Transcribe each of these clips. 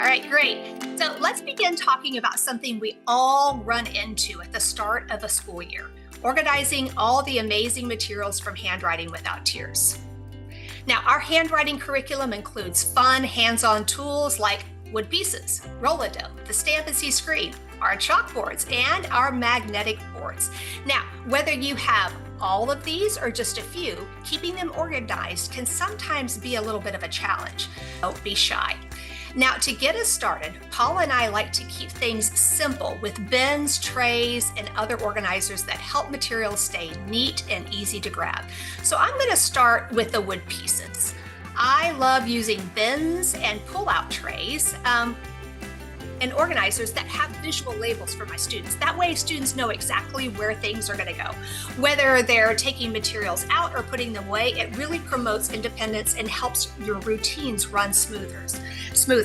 All right, great. So let's begin talking about something we all run into at the start of a school year, organizing all the amazing materials from Handwriting Without Tears. Now, our handwriting curriculum includes fun, hands-on tools like wood pieces, Rololo, the Stamp and See screen, our chalkboards, and our magnetic boards. Now, whether you have all of these or just a few, keeping them organized can sometimes be a little bit of a challenge. Don't be shy. Now, to get us started, Paula and I like to keep things simple with bins, trays, and other organizers that help materials stay neat and easy to grab. So I'm going to start with the wood pieces. I love using bins and pull-out trays and organizers that have visual labels for my students. That way students know exactly where things are going to go. Whether they're taking materials out or putting them away, it really promotes independence and helps your routines run smoother.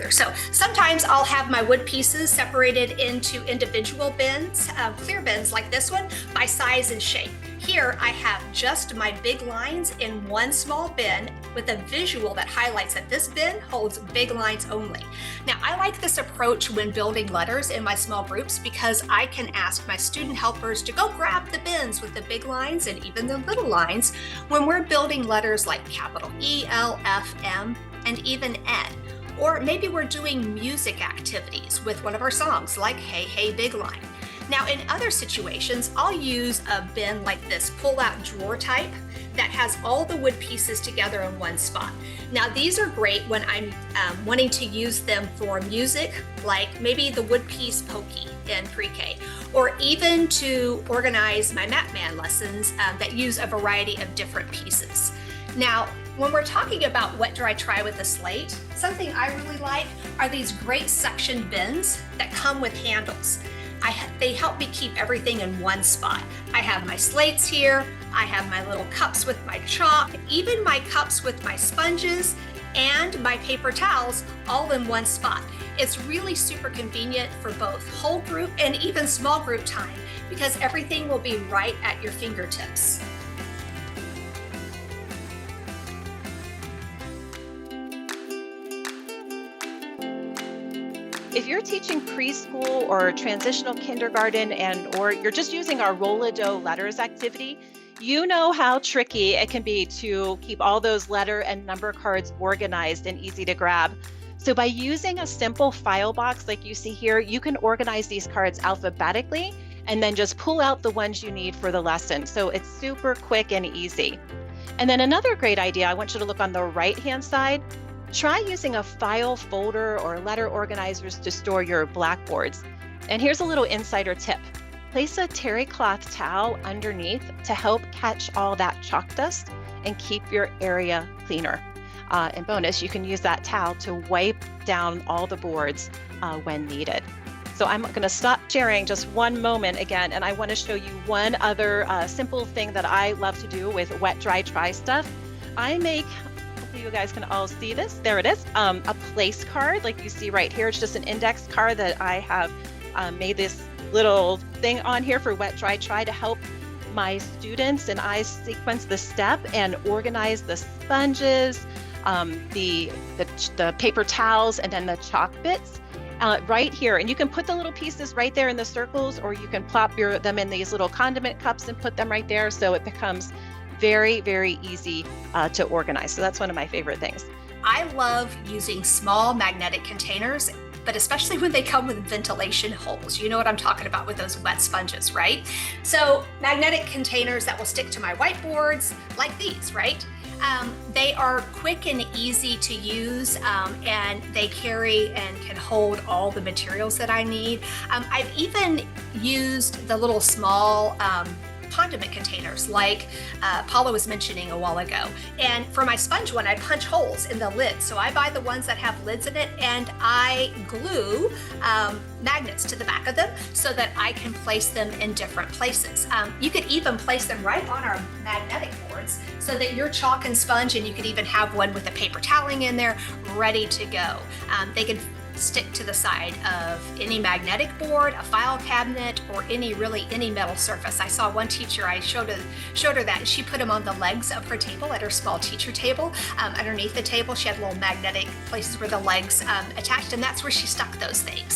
So sometimes I'll have my wood pieces separated into individual bins, clear bins like this one, by size and shape. Here I have just my big lines in one small bin with a visual that highlights that this bin holds big lines only. Now, I like this approach when building letters in my small groups because I can ask my student helpers to go grab the bins with the big lines and even the little lines when we're building letters like capital E, L, F, M, and even N. Or maybe we're doing music activities with one of our songs like Hey, Hey, Big Line. Now, in other situations, I'll use a bin like this pull-out drawer type that has all the wood pieces together in one spot. Now, these are great when I'm wanting to use them for music, like maybe the wood piece pokey in pre-K, or even to organize my Matman lessons that use a variety of different pieces. Now, when we're talking about what dry try with a slate, something I really like are these great suction bins that come with handles. They help me keep everything in one spot. I have my slates here, I have my little cups with my chalk, even my cups with my sponges, and my paper towels all in one spot. It's really super convenient for both whole group and even small group time because everything will be right at your fingertips. If you're teaching preschool or transitional kindergarten or you're just using our Rololo letters activity, you know how tricky it can be to keep all those letter and number cards organized and easy to grab. So by using a simple file box like you see here, you can organize these cards alphabetically and then just pull out the ones you need for the lesson. So it's super quick and easy. And then another great idea, I want you to look on the right-hand side. Try using a file folder or letter organizers to store your blackboards. And here's a little insider tip. Place a terry cloth towel underneath to help catch all that chalk dust and keep your area cleaner. And bonus, you can use that towel to wipe down all the boards when needed. So I'm going to stop sharing just one moment again, and I want to show you one other simple thing that I love to do with wet, dry, try stuff. I make, hopefully you guys can all see this, there it is, a place card like you see right here. It's just an index card that I have made this little thing on here for wet, dry, try to help my students and I sequence the step and organize the sponges, the paper towels, and then the chalk bits. Right here, and you can put the little pieces right there in the circles, or you can plop them in these little condiment cups and put them right there, so it becomes very, very easy to organize. So that's one of my favorite things. I love using small magnetic containers, but especially when they come with ventilation holes. You know what I'm talking about with those wet sponges, right? So magnetic containers that will stick to my whiteboards like these, right? They are quick and easy to use, and they carry and can hold all the materials that I need. I've even used the little small condiment containers like Paula was mentioning a while ago. And for my sponge one, I punch holes in the lid. So I buy the ones that have lids in it, and I glue magnets to the back of them so that I can place them in different places. You could even place them right on our magnetic boards so that your chalk and sponge, and you could even have one with a paper toweling in there ready to go. They can stick to the side of any magnetic board, a file cabinet, or any metal surface. I saw one teacher, I showed her that she put them on the legs of her table at her small teacher table. Underneath the table, she had little magnetic places where the legs attached, and that's where she stuck those things.